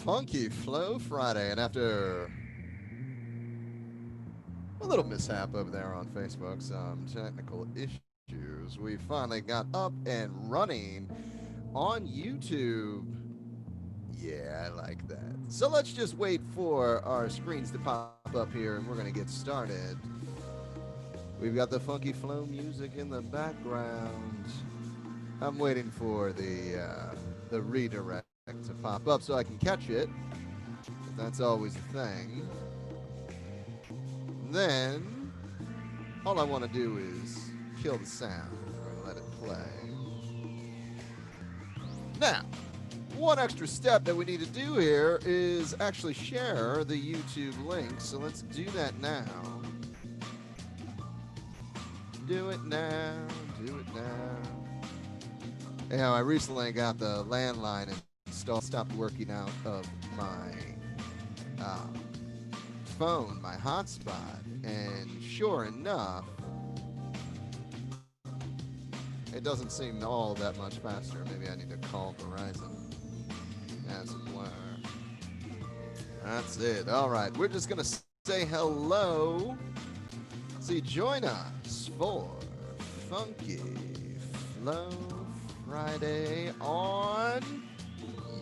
Funky Flow Friday, and after a little mishap over there on Facebook, some technical issues, we finally got up and running on YouTube. Yeah, I like that. So let's just wait for our screens to pop up here, and we're going to get started. We've got the Funky Flow music in the background. I'm waiting for the redirect to pop up so I can catch it. That's always a thing. Then, all I want to do is kill the sound and let it play. Now, one extra step that we need to do here is actually share the YouTube link. So let's do that now. Do it now. Do it now. You know, I recently got the landline installed, stopped working out of my phone, my hotspot, and sure enough, it doesn't seem all that much faster. Maybe I need to call Verizon, as it were. That's it. All right, we're just gonna say hello. See, join us for Funky Flow Friday on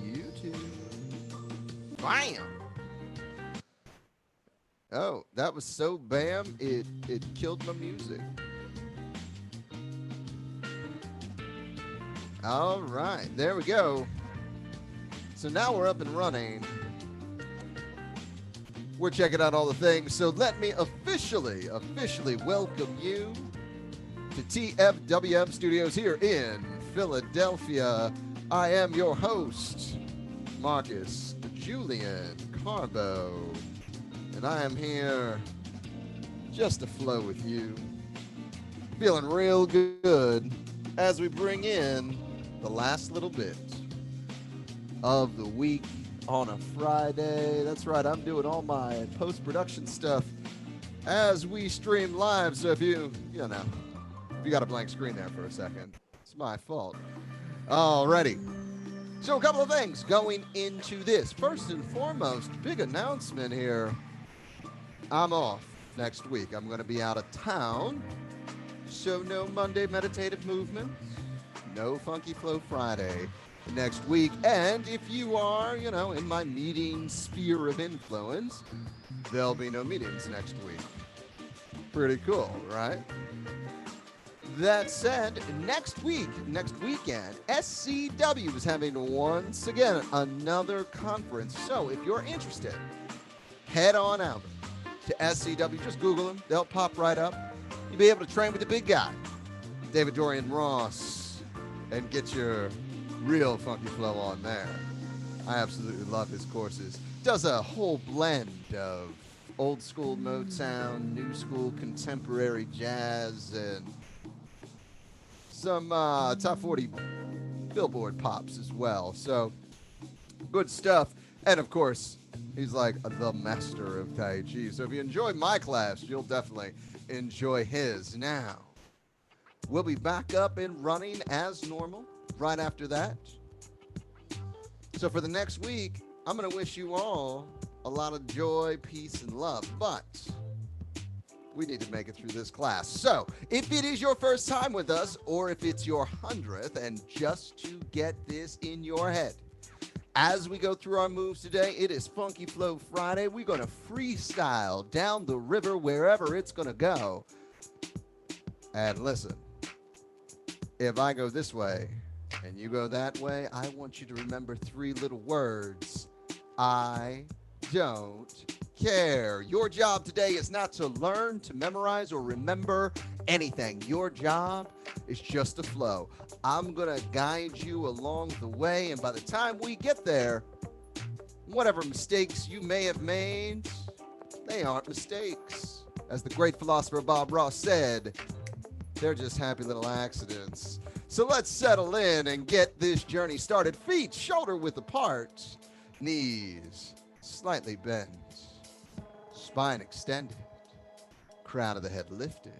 YouTube. Bam! Oh, that was so bam, it killed my music. All right, there we go. So now we're up and running. We're checking out all the things. So let me officially welcome you to TFWM Studios here in Philadelphia. I am your host, Marcus Julian Carbo, and I am here just to flow with you. Feeling real good as we bring in the last little bit of the week on a Friday. That's right, I'm doing all my post-production stuff as we stream live. So if you got a blank screen there for a second, it's my fault. Alrighty. So a couple of things going into this. First and foremost, big announcement here. I'm off next week. I'm going to be out of town. So no Monday meditative movements, no Funky Flow Friday next week. And if you are, in my meeting sphere of influence, there'll be no meetings next week. Pretty cool, right? That said, next weekend, SCW is having once again another conference. So if you're interested, head on out to SCW. Just Google them. They'll pop right up. You'll be able to train with the big guy, David Dorian Ross, and get your real funky flow on there. I absolutely love his courses. Does a whole blend of old school Motown, new school contemporary jazz, and some top 40 Billboard pops as well. So good stuff. And of course, he's like the master of Tai Chi. So if you enjoy my class, you'll definitely enjoy his. Now, we'll be back up and running as normal right after that. So for the next week, I'm going to wish you all a lot of joy, peace, and love. But we need to make it through this class. So if it is your first time with us, or if it's your 100th, and just to get this in your head, as we go through our moves today, it is Funky Flow Friday. We're going to freestyle down the river wherever it's going to go. And listen, if I go this way and you go that way, I want you to remember three little words. I don't care. Your job today is not to learn, to memorize, or remember anything. Your job is just to flow. I'm going to guide you along the way, and by the time we get there, whatever mistakes you may have made, they aren't mistakes. As the great philosopher Bob Ross said, they're just happy little accidents. So let's settle in and get this journey started. Feet shoulder width apart, knees slightly bent, spine extended, crown of the head lifted,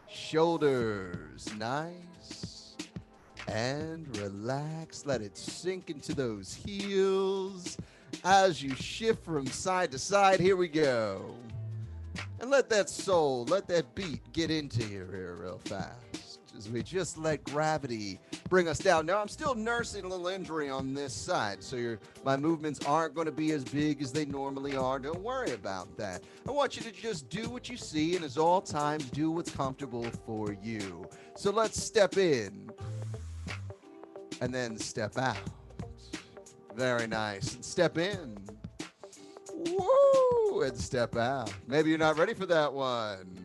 shoulders nice and relax. Let it sink into those heels as you shift from side to side. Here we go. And let that soul, let that beat get into you here real fast as we just let gravity bring us down. Now, I'm still nursing a little injury on this side, so my movements aren't going to be as big as they normally are. Don't worry about that. I want you to just do what you see, and as all times, do what's comfortable for you. So let's step in and then step out. Very nice. And step in. Woo! And step out. Maybe you're not ready for that one.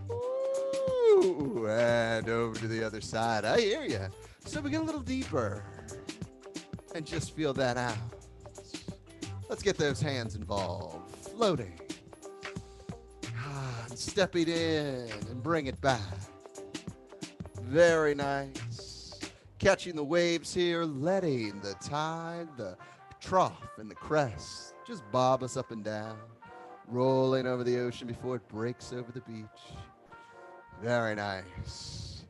Woo! And over to the other side. I hear you. So we get a little deeper. And just feel that out. Let's get those hands involved. Floating. And stepping in and bring it back. Very nice. Catching the waves here, letting the tide, the trough, and the crest just bob us up and down, rolling over the ocean before it breaks over the beach. Very nice.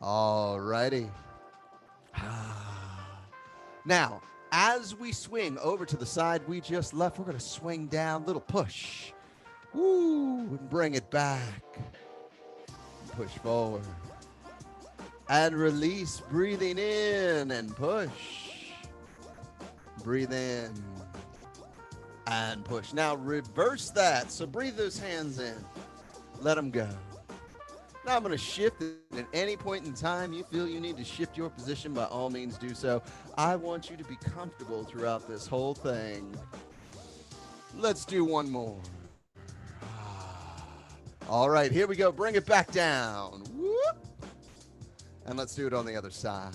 All righty. Now, as we swing over to the side we just left, we're going to swing down, little push. Woo, and bring it back. Push forward. And release, breathing in and push. Breathe in and push. Now reverse that. So breathe those hands in. Let them go. Now I'm going to shift it. At any point in time you feel you need to shift your position, by all means do so. I want you to be comfortable throughout this whole thing. Let's do one more. All right, here we go. Bring it back down. Whoop. And let's do it on the other side.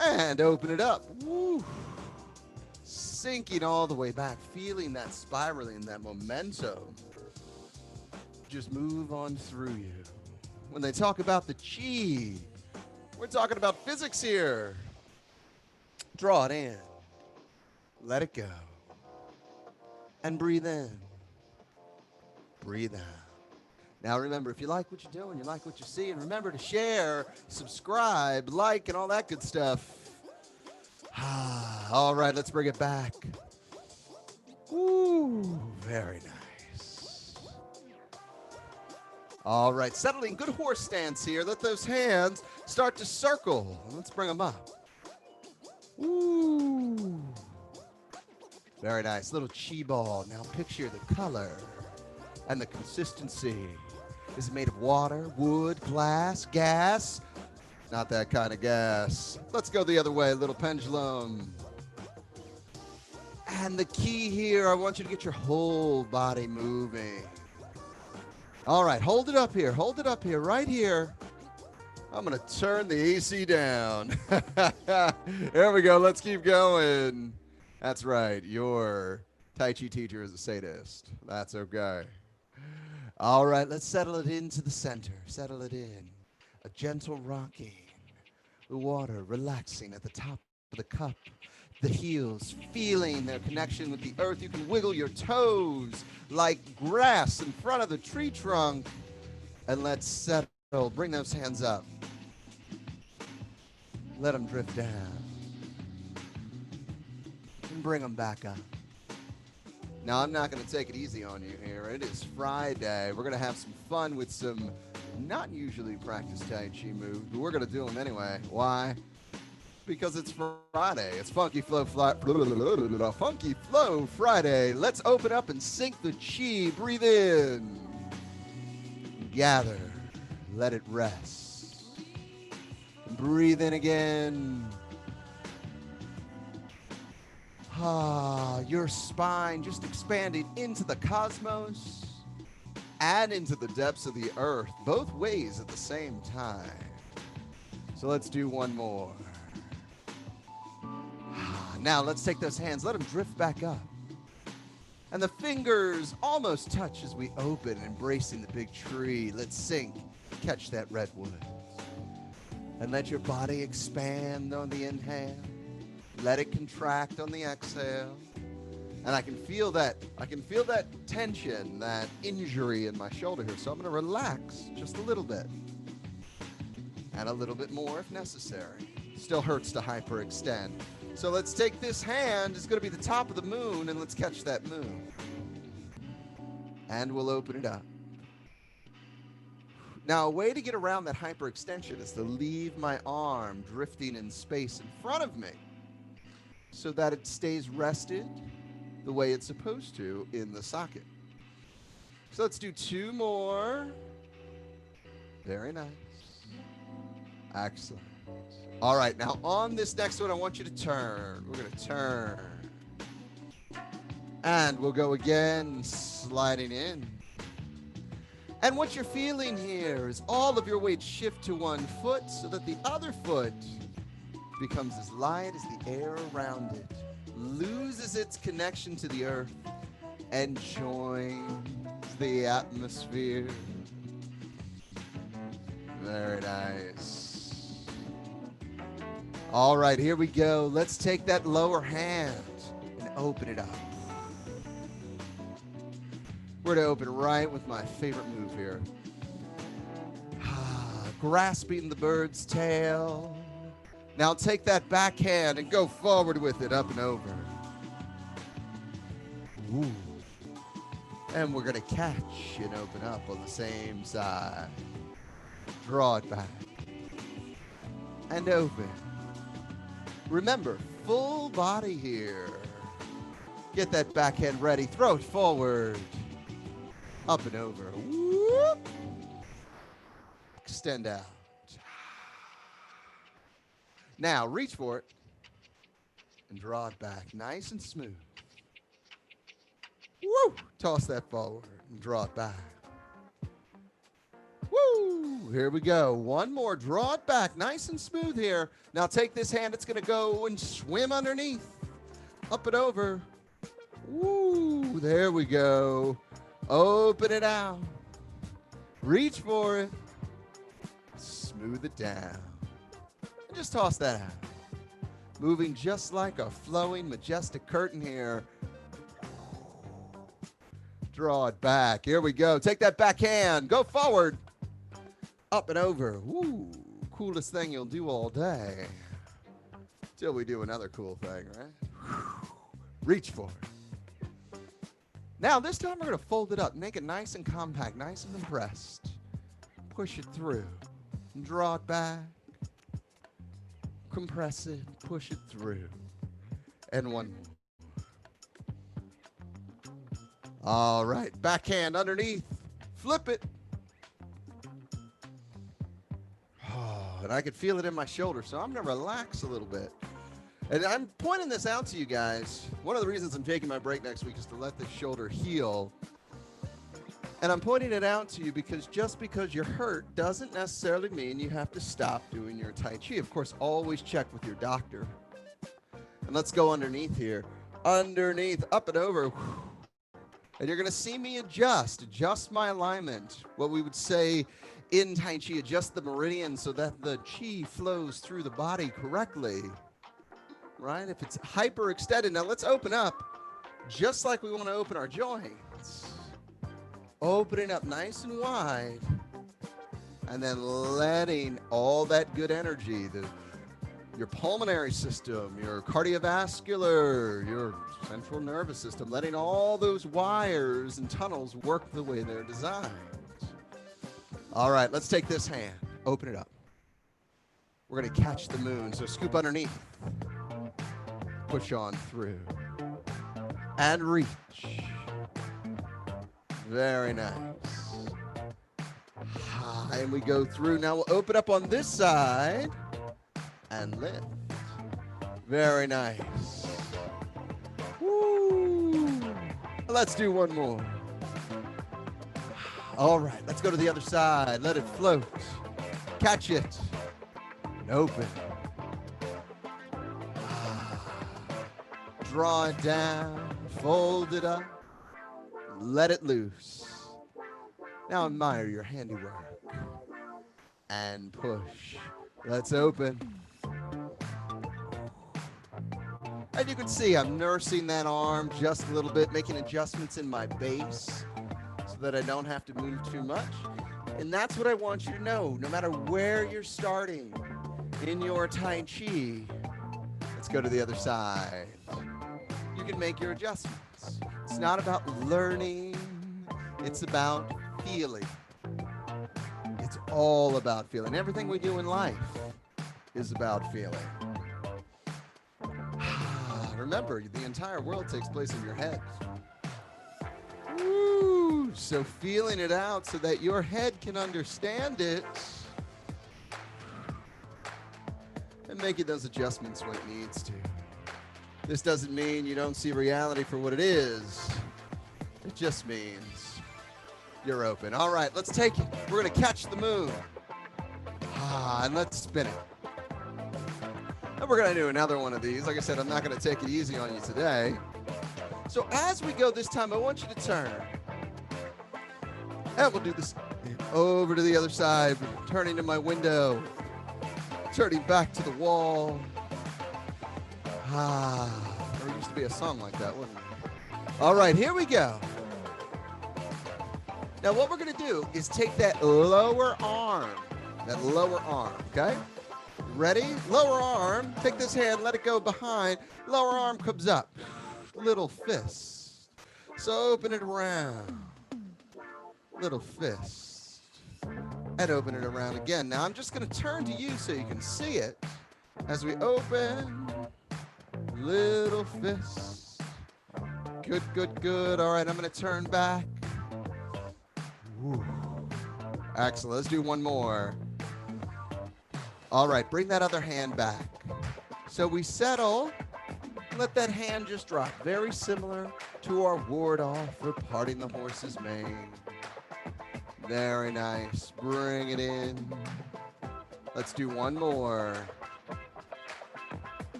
And open it up. Woo. Sinking all the way back, feeling that spiraling, that momentum. Just move on through you. When they talk about the chi, we're talking about physics here. Draw it in. Let it go. And breathe in. Breathe out. Now remember, if you like what you're doing, you like what you see, and remember to share, subscribe, like, and all that good stuff. All right, let's bring it back. Ooh, very nice. All right, settling, good horse stance here. Let those hands start to circle. Let's bring them up. Ooh. Very nice, little chi ball. Now picture the color and the consistency. Is it made of water, wood, glass, gas? Not that kind of gas. Let's go the other way, little pendulum. And the key here, I want you to get your whole body moving. All right, hold it up here, right here. I'm gonna turn the AC down. There we go, let's keep going. That's right, your Tai Chi teacher is a sadist. That's okay. All right, let's settle it into the center. Settle it in. A gentle rocking. The water relaxing at the top of the cup. The heels feeling their connection with the earth. You can wiggle your toes like grass in front of the tree trunk. And let's settle. Bring those hands up. Let them drift down. And bring them back up. Now, I'm not going to take it easy on you here. It is Friday. We're going to have some fun with some not usually practiced Tai Chi moves, but we're going to do them anyway. Why? Because it's Friday. It's Funky Flow Funky Flow Friday. Let's open up and sink the chi. Breathe in. Gather. Let it rest. Breathe in again. Your spine just expanding into the cosmos and into the depths of the earth, both ways at the same time. So let's do one more. Now let's take those hands, let them drift back up. And the fingers almost touch as we open, embracing the big tree. Let's sink, catch that redwood. And let your body expand on the inhale. Let it contract on the exhale. And I can feel that tension, that injury in my shoulder here. So I'm going to relax just a little bit. And a little bit more if necessary. Still hurts to hyperextend. So let's take this hand. It's going to be the top of the moon, and let's catch that moon. And we'll open it up. Now, a way to get around that hyperextension is to leave my arm drifting in space in front of me so that it stays rested the way it's supposed to in the socket. So let's do 2 more. Very nice. Excellent. All right, now on this next one, I want you to turn. We're going to turn. And we'll go again, sliding in. And what you're feeling here is all of your weight shift to one foot so that the other foot becomes as light as the air around it, loses its connection to the earth, and joins the atmosphere. Very nice. All right, here we go. Let's take that lower hand and open it up. We're going to open right with my favorite move here. Grasping the bird's tail. Now take that back hand and go forward with it, up and over. Ooh. And we're going to catch and open up on the same side. Draw it back. And open. Remember, full body here. Get that backhand ready. Throw it forward. Up and over. Whoop. Extend out. Now, reach for it. And draw it back. Nice and smooth. Woo! Toss that forward and draw it back. Woo! Here we go. One more. Draw it back. Nice and smooth here. Now take this hand. It's going to go and swim underneath. Up and over. Woo! There we go. Open it out. Reach for it. Smooth it down. And just toss that out. Moving just like a flowing, majestic curtain here. Draw it back. Here we go. Take that back hand. Go forward. Up and over. Woo. Coolest thing you'll do all day. Till we do another cool thing, right? Reach for it. Now, this time we're going to fold it up. Make it nice and compact, nice and compressed. Push it through. Draw it back. Compress it. Push it through. And one more. All right. Backhand underneath. Flip it. Oh, and I could feel it in my shoulder, so I'm going to relax a little bit. And I'm pointing this out to you guys. One of the reasons I'm taking my break next week is to let this shoulder heal. And I'm pointing it out to you because just because you're hurt doesn't necessarily mean you have to stop doing your Tai Chi. Of course, always check with your doctor. And let's go underneath here. Underneath, up and over. And you're going to see me adjust my alignment. What we would say in Tai Chi, adjust the meridian so that the Chi flows through the body correctly. Right? If it's hyperextended, now let's open up just like we want to open our joints. Opening up nice and wide. And then letting all that good energy, your pulmonary system, your cardiovascular, your central nervous system, letting all those wires and tunnels work the way they're designed. All right, let's take this hand. Open it up. We're going to catch the moon, so scoop underneath. Push on through. And reach. Very nice. And we go through. Now we'll open up on this side and lift. Very nice. Woo. Let's do one more. All right, let's go to the other side. Let it float. Catch it. And open. Draw it down. Fold it up. Let it loose. Now admire your handiwork. And push. Let's open. And you can see I'm nursing that arm just a little bit, making adjustments in my base so that I don't have to move too much. And that's what I want you to know. No matter where you're starting in your Tai Chi, it's Let's go to the other side. You can make your adjustments. It's not about learning. It's about feeling. It's all about feeling. Everything we do in life is about feeling. Remember, the entire world takes place in your head. Woo! So feeling it out so that your head can understand it and making those adjustments when it needs to. This doesn't mean you don't see reality for what it is. It just means you're open. All right, let's take it. We're going to catch the moon. And let's spin it. And we're going to do another one of these. Like I said, I'm not going to take it easy on you today. So as we go this time, I want you to turn. And we'll do this over to the other side, turning to my window, turning back to the wall. There used to be a song like that, wasn't there? All right, here we go. Now what we're going to do is take that lower arm, okay? Ready? Lower arm. Take this hand, let it go behind. Lower arm comes up. Little fist. So open it around. Little fist. And open it around again. Now I'm just going to turn to you so you can see it. As we open. Little fist. Good, good, good. All right, I'm going to turn back. Ooh. Excellent. Let's do one more. All right, bring that other hand back. So we settle. Let that hand just drop. Very similar to our ward off for parting the horse's mane. Very nice. Bring it in. Let's do one more.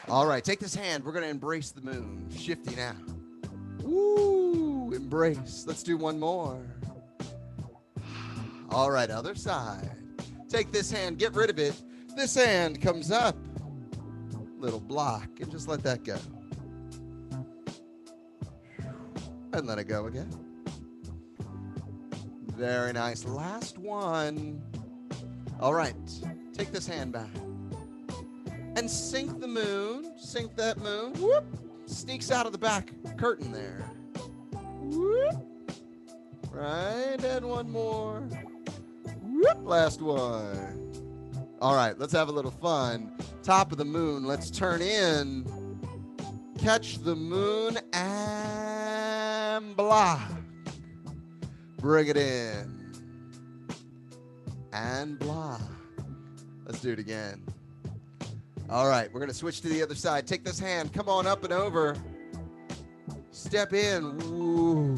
All right, take this hand. We're going to embrace the moon. Shifting out. Woo! Embrace. Let's do one more. All right, other side. Take this hand. Get rid of it. This hand comes up. Little block. And just let that go. And let it go again. Very nice. Last one. All right. Take this hand back. And sink the moon. Sink that moon. Whoop. Sneaks out of the back curtain there. Whoop. Right. And one more. Whoop. Last one. All right. Let's have a little fun. Top of the moon. Let's turn in. Catch the moon and block. Bring it in. And block. Let's do it again. All right, we're going to switch to the other side. Take this hand. Come on up and over. Step in. Ooh.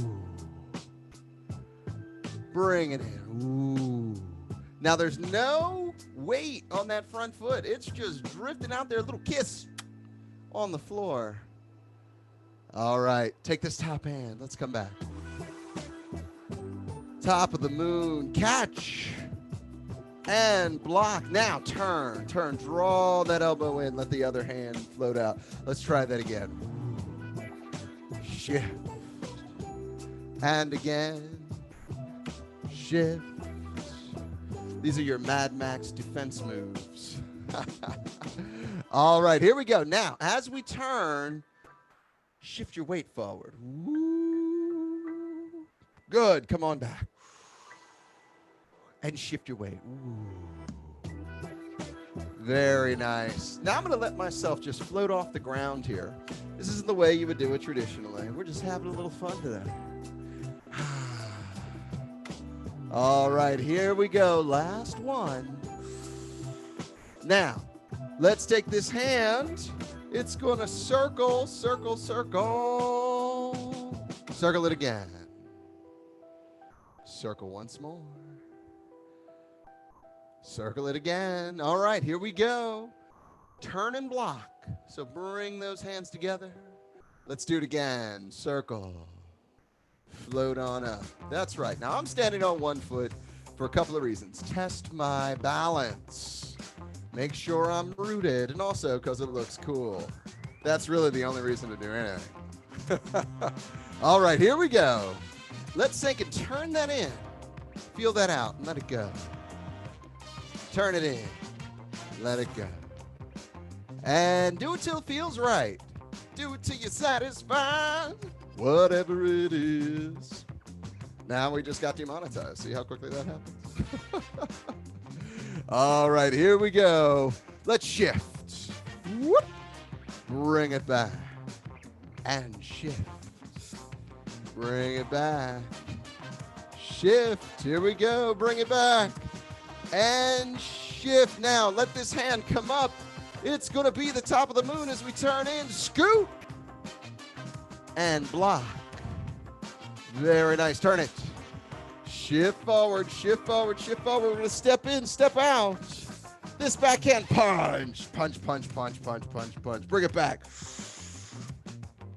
Bring it in. Ooh. Now, there's no weight on that front foot. It's just drifting out there. A little kiss on the floor. All right, take this top hand. Let's come back. Top of the moon. Catch. And block. Now turn. Turn. Draw that elbow in. Let the other hand float out. Let's try that again. Shift. And again. Shift. These are your Mad Max defense moves. All right, here we go. Now, as we turn, shift your weight forward. Woo. Good. Come on back. And shift your weight. Ooh. Very nice. Now I'm going to let myself just float off the ground here. This isn't the way you would do it traditionally. We're just having a little fun today. All right, here we go. Last one. Now, let's take this hand. It's going to circle, circle, circle. Circle it again. Circle once more. Circle it again. All right, here we go. Turn and block. So bring those hands together. Let's do it again. Circle. Float on up. That's right. Now I'm standing on one foot for a couple of reasons. Test my balance. Make sure I'm rooted, and also because it looks cool. That's really the only reason to do anything. All right, here we go. Let's sink and turn that in. Feel that out and let it go. Turn it in. Let it go. And do it till it feels right. Do it till you're satisfied. Whatever it is. Now we just got demonetized. See how quickly that happens? All right, here we go. Let's shift. Whoop. Bring it back. And shift. Bring it back. Shift. Here we go. Bring it back. And shift. Now, let this hand come up. It's going to be the top of the moon as we turn in. Scoot. And block. Very nice. Turn it. Shift forward, shift forward, shift forward. We're going to step in, step out. This backhand punch. Punch, punch, punch, punch, punch, punch. Bring it back.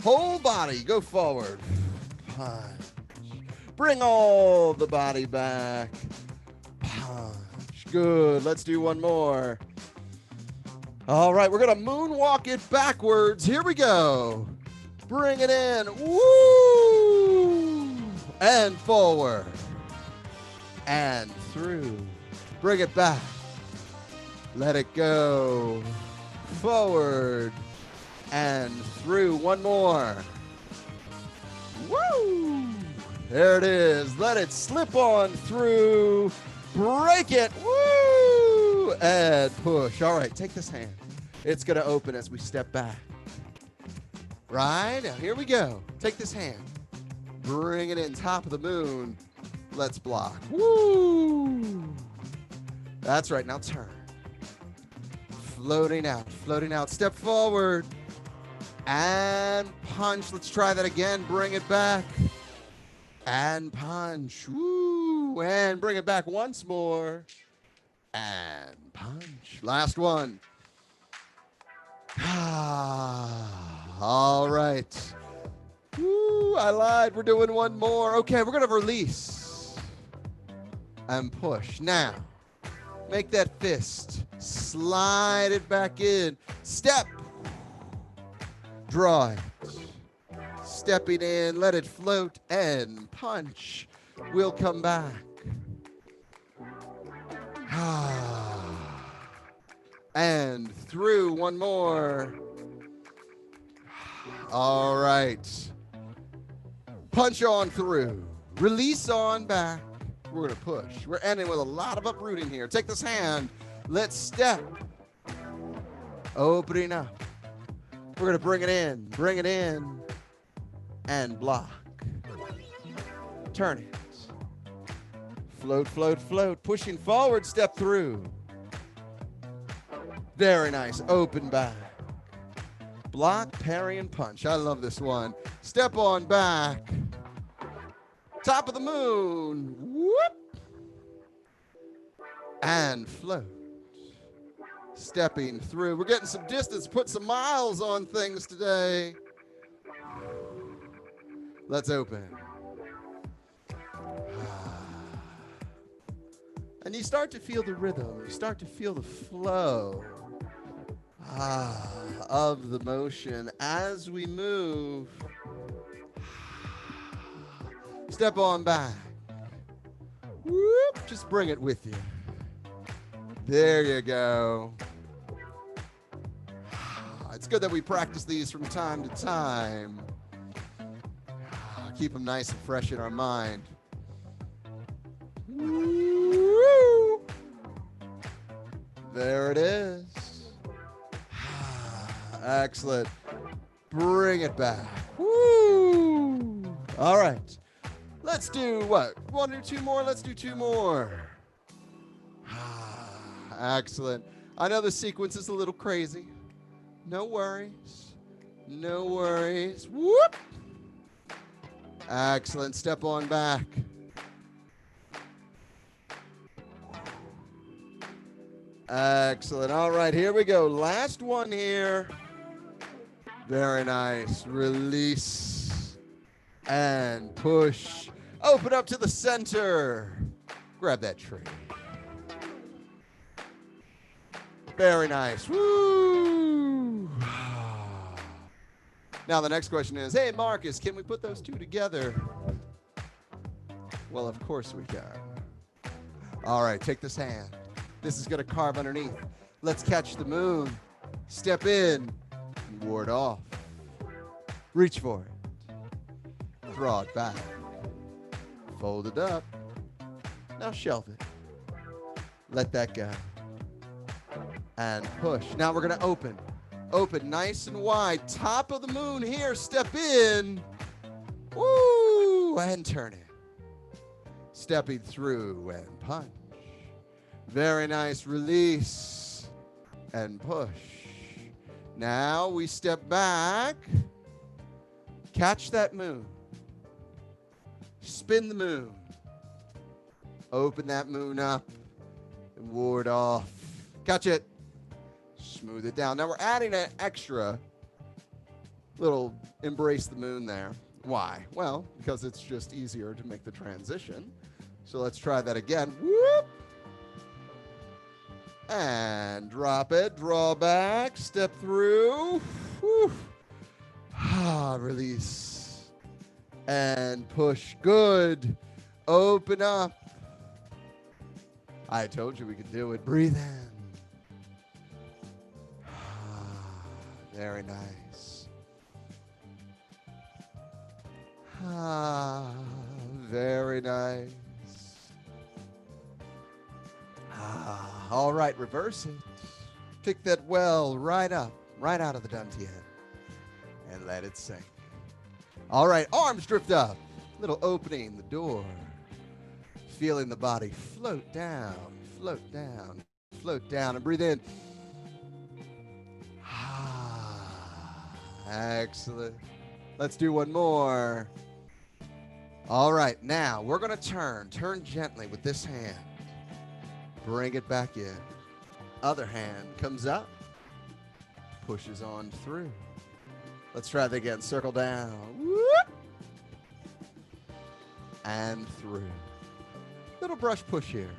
Whole body. Go forward. Punch. Bring all the body back. Punch. Good. Let's do one more. All right, we're going to moonwalk it backwards. Here we go. Bring it in. Woo! And forward. And through. Bring it back. Let it go. Forward. And through. One more. Woo! There it is. Let it slip on through. Break it. Woo! And push. All right, take this hand. It's going to open as we step back. Right? Now, here we go. Take this hand. Bring it in. Top of the moon. Let's block. Woo! That's right. Now turn. Floating out. Floating out. Step forward. And punch. Let's try that again. Bring it back. And punch. Woo! And bring it back once more. And punch. Last one. All right. Woo, I lied. We're doing one more. Okay, we're going to release and push. Now, make that fist. Slide it back in. Step. Draw it. Stepping in. Let it float and punch. We'll come back. And through. One more. All right. Punch on through. Release on back. We're going to push. We're ending with a lot of uprooting here. Take this hand. Let's step. Opening up. We're going to bring it in. Bring it in. And block. Turn it. Float, float, float. Pushing forward. Step through. Very nice. Open back. Block, parry, and punch. I love this one. Step on back. Top of the moon. Whoop. And float. Stepping through. We're getting some distance. Put some miles on things today. Let's open. And you start to feel the rhythm. You start to feel the flow. Of the motion as we move. Step on back. Whoop, just bring it with you. There you go. It's good that we practice these from time to time. Keep them nice and fresh in our mind. Woo. There it is. Excellent. Bring it back. Woo! All right. Let's do what? Want to do two more? Let's do two more. Excellent. I know the sequence is a little crazy. No worries. No worries. Whoop! Excellent. Step on back. Excellent. All right, here we go. Last one here. Very nice. Release and push. Open up to the center. Grab that tree. Very nice. Woo! Now the next question is, hey, Marcus, can we put those two together? Well, of course we can. All right, take this hand. This is going to carve underneath. Let's catch the moon. Step in and ward off. Reach for it. Draw it back. Fold it up. Now shelve it. Let that go. And push. Now we're going to open. Open nice and wide. Top of the moon here. Step in. Woo! And turn it. Stepping through and punch. Very nice. Release and push. Now we step back. Catch that moon. Spin the moon. Open that moon up and ward off. Catch it. Smooth it down. Now we're adding an extra little embrace the moon there. Why? Well, because it's just easier to make the transition. So let's try that again. Whoop. And drop it. Draw back. Step through. Whew. Release. And push. Good. Open up. I told you we could do it. Breathe in. Very nice. Very nice. All right, reverse it. Pick that well right up, right out of the dantian, and let it sink. All right, arms drift up. Little opening, the door. Feeling the body float down, float down, float down, and breathe in. Excellent. Let's do one more. All right, now we're going to turn. Turn gently with this hand. Bring it back in. Other hand comes up. Pushes on through. Let's try that again. Circle down. Whoop. And through. Little brush push here.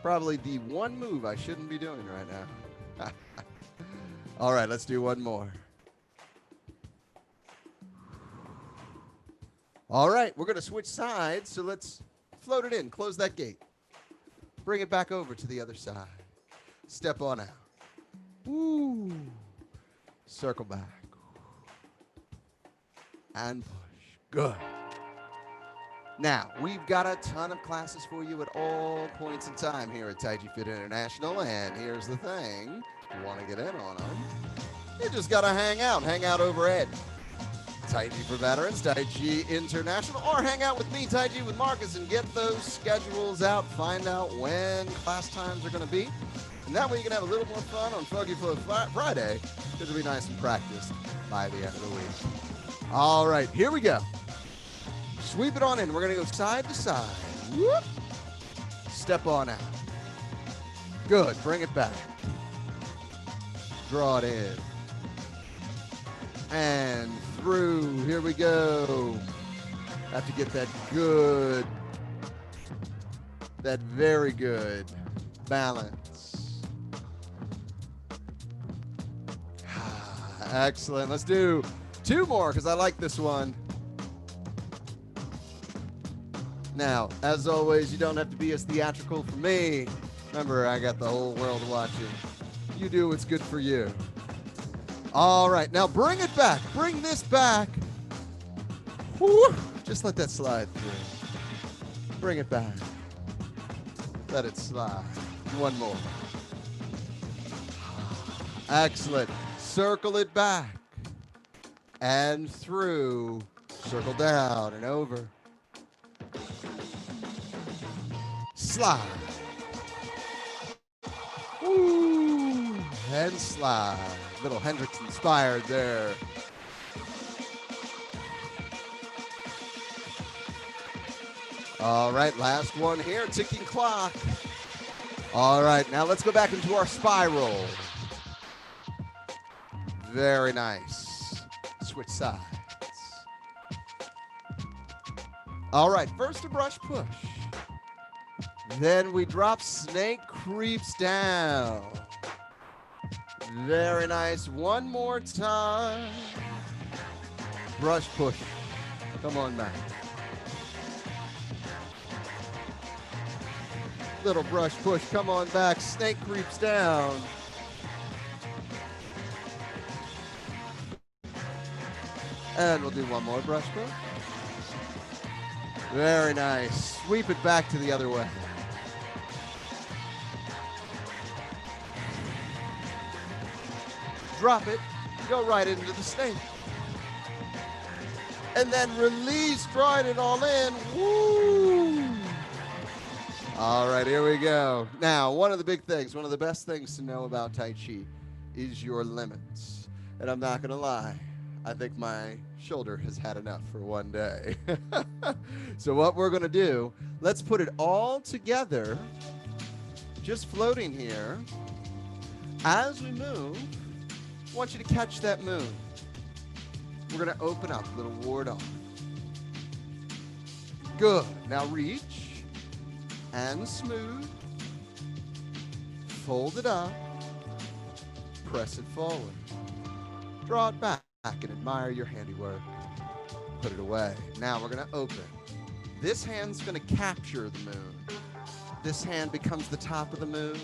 Probably the one move I shouldn't be doing right now. All right, let's do one more. All right, we're going to switch sides, so let's float it in. Close that gate. Bring it back over to the other side. Step on out. Woo. Circle back. And push. Good. Now, we've got a ton of classes for you at all points in time here at Tai Chi Fit International, and here's the thing. If you want to get in on them, you just got to hang out over at Tai Chi for Veterans, Tai Chi International, or hang out with me, Tai Chi with Marcus, and get those schedules out, find out when class times are going to be, and that way you can have a little more fun on Foggy Flow Friday, because it'll be nice and practiced by the end of the week. All right, here we go. Sweep it on in. We're going to go side to side. Whoop. Step on out. Good. Bring it back. Draw it in. And through. Here we go. Have to get that good, that very good balance. Excellent. Let's do two more because I like this one. Now, as always, you don't have to be as theatrical for me. Remember, I got the whole world watching. You do what's good for you. All right, now bring it back. Bring this back. Whew. Just let that slide through. Bring it back. Let it slide. One more. Excellent. Circle it back and through. Circle down and over. Slide. Woo. And slide. Little Hendrix inspired there. All right, last one here, ticking clock. All right, now let's go back into our spiral. Very nice. Switch sides. All right, first a brush push. Then we drop, snake creeps down. Very nice. One more time. Brush push. Come on back. Little brush push. Come on back. Snake creeps down. And we'll do one more brush push. Very nice. Sweep it back to the other way. Drop it, go right into the snake. And then release, drawing it all in. Woo! All right, here we go. Now, one of the big things, one of the best things to know about Tai Chi is your limits. And I'm not going to lie, I think my shoulder has had enough for one day. So what we're going to do, let's put it all together, just floating here. As we move, I want you to catch that moon. We're going to open up, little ward off. Good. Now reach and smooth. Fold it up. Press it forward. Draw it back and admire your handiwork. Put it away. Now we're going to open. This hand's going to capture the moon. This hand becomes the top of the moon,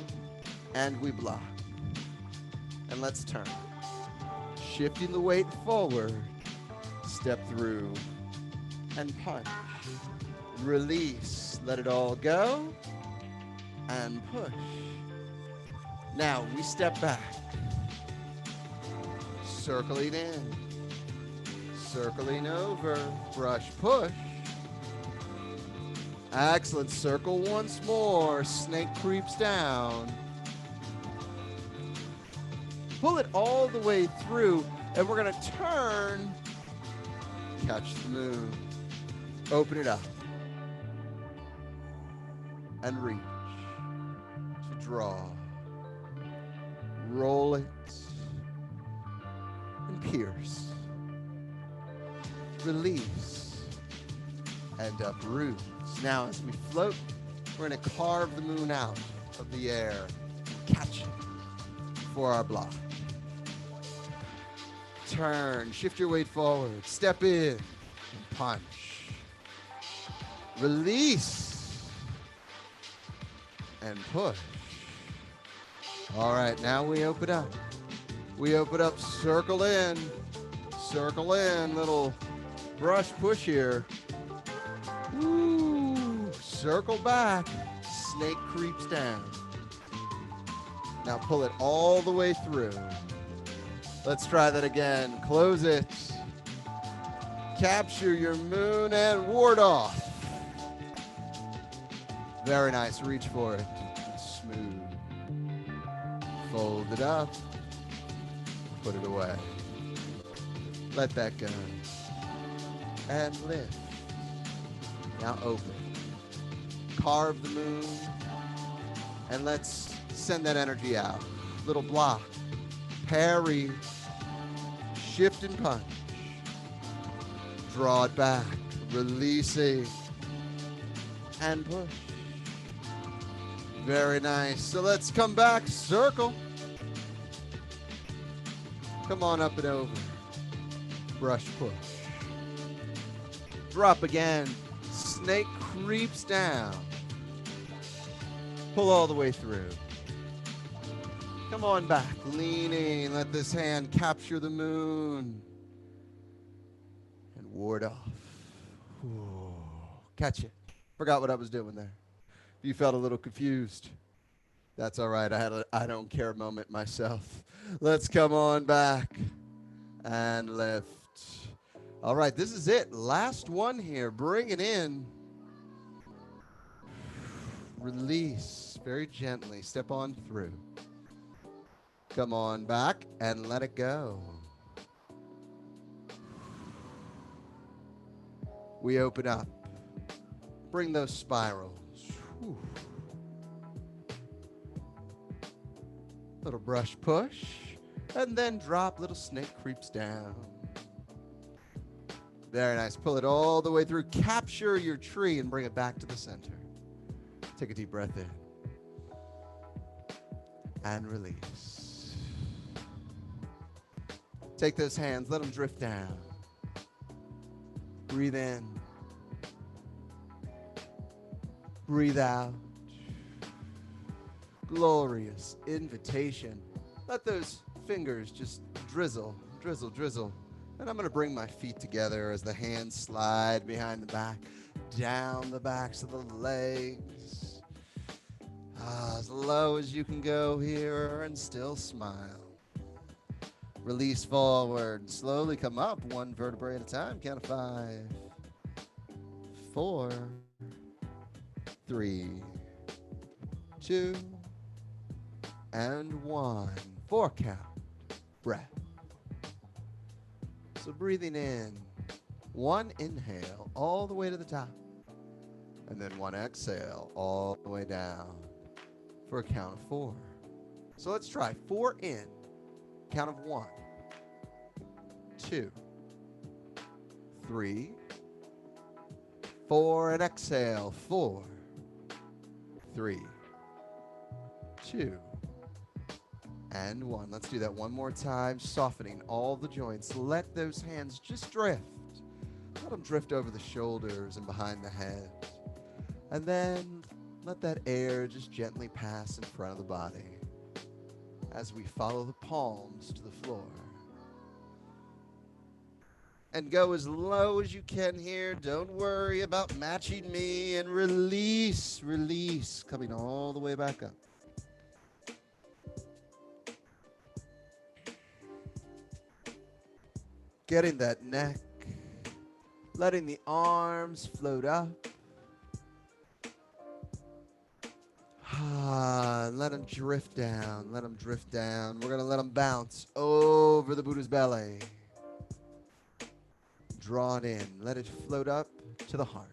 and we block. And let's turn. Shifting the weight forward. Step through and punch. Release. Let it all go. And push. Now we step back. Circling in. Circling over. Brush push. Excellent. Circle once more. Snake creeps down. Pull it all the way through, and we're going to turn. Catch the moon. Open it up. And reach. To draw. Roll it. And pierce. Release. And uproot. Now as we float, we're going to carve the moon out of the air. Catch it for our block. Turn, shift your weight forward, step in, and punch. Release, and push. All right, now we open up. We open up, circle in, little brush push here. Woo, circle back, snake creeps down. Now pull it all the way through. Let's try that again. Close it. Capture your moon and ward off. Very nice. Reach for it. Smooth. Fold it up. Put it away. Let that go. And lift. Now open. Carve the moon. And let's send that energy out. Little block. Parry. Shift and punch. Draw it back. Releasing. And push. Very nice. So let's come back. Circle. Come on up and over. Brush push. Drop again. Snake creeps down. Pull all the way through. Come on back. Leaning. Let this hand capture the moon. And ward off. Ooh. Catch it. Forgot what I was doing there. If you felt a little confused, that's all right. I had a I don't care moment myself. Let's come on back and lift. All right, this is it. Last one here. Bring it in. Release very gently. Step on through. Come on back and let it go. We open up. Bring those spirals. Whew. Little brush push. And then drop. Little snake creeps down. Very nice. Pull it all the way through. Capture your tree and bring it back to the center. Take a deep breath in. And release. Take those hands. Let them drift down. Breathe in. Breathe out. Glorious invitation. Let those fingers just drizzle, drizzle, drizzle And I'm going to bring my feet together as the hands slide behind the back, down the backs of the legs. As low as you can go here and still smile. Release forward. Slowly come up one vertebrae at a time. Count of 5, 4, 3, 2, and 1. 4 count. Breath. So breathing in, 1 inhale all the way to the top. And then 1 exhale all the way down for a count of 4. So let's try 4 in. Count of 1, 2, 3, 4, and exhale. 4, 3, 2, and 1. Let's do that one more time, softening all the joints. Let those hands just drift. Let them drift over the shoulders and behind the head. And then let that air just gently pass in front of the body as we follow the palms to the floor. And go as low as you can here. Don't worry about matching me. And release, release, coming all the way back up. Getting that neck, letting the arms float up. Let them drift down. Let them drift down. We're going to let them bounce over the Buddha's belly. Draw it in. Let it float up to the heart.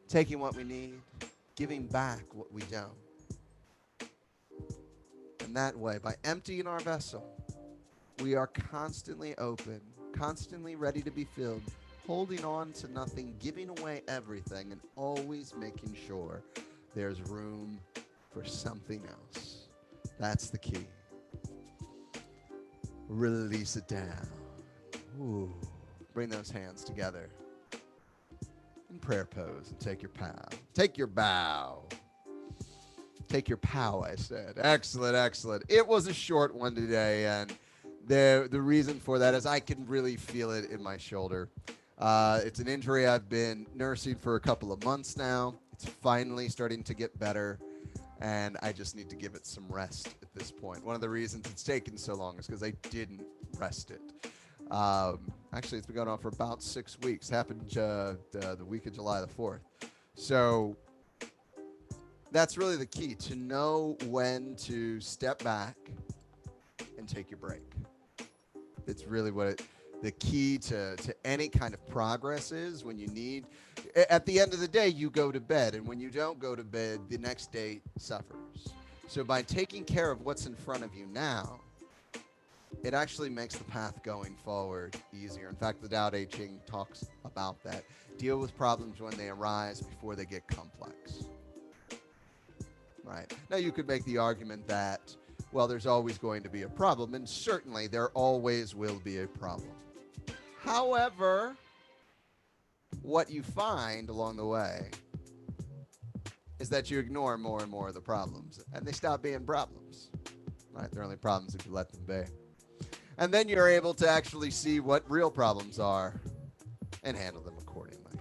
Taking what we need, giving back what we don't. And that way, by emptying our vessel, we are constantly open, constantly ready to be filled, holding on to nothing, giving away everything, and always making sure there's room for something else. That's the key. Release it down. Ooh. Bring those hands together in prayer pose and take your pow. Take your bow. Take your pow, I said. Excellent, excellent. It was a short one today, and the reason for that is I can really feel it in my shoulder. It's an injury I've been nursing for a couple of months now. It's finally starting to get better, and I just need to give it some rest at this point. One of the reasons it's taken so long is because I didn't rest it. Actually, it's been going on for about 6 weeks. Happened the week of July the 4th. So that's really the key, to know when to step back and take your break. It's really what the key to any kind of progress is. When you need, at the end of the day, you go to bed, and when you don't go to bed, the next day suffers. So by taking care of what's in front of you now, it actually makes the path going forward easier. In fact, the Tao Te Ching talks about that. Deal with problems when they arise before they get complex. Right. Now, you could make the argument that, well, there's always going to be a problem, and certainly there always will be a problem. However, what you find along the way is that you ignore more and more of the problems, and they stop being problems. Right? They're only problems if you let them be. And then you're able to actually see what real problems are and handle them accordingly.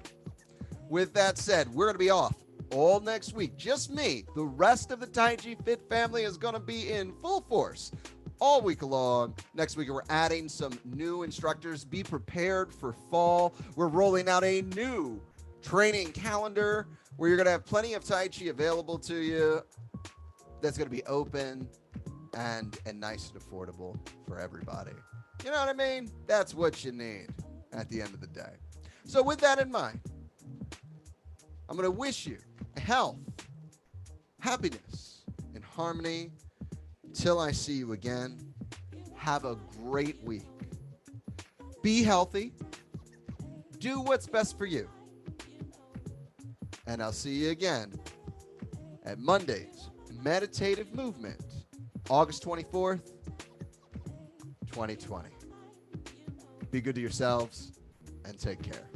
With that said, we're going to be off all next week. Just me. The rest of the Tai Chi Fit family is going to be in full force all week long. Next week, we're adding some new instructors. Be prepared for fall. We're rolling out a new training calendar where you're going to have plenty of Tai Chi available to you. That's going to be open and nice and affordable for everybody. You know what I mean? That's what you need at the end of the day. So with that in mind, I'm going to wish you health, happiness, and harmony. Until I see you again, have a great week. Be healthy. Do what's best for you. And I'll see you again at Monday's Meditative Movement, August 24th, 2020. Be good to yourselves and take care.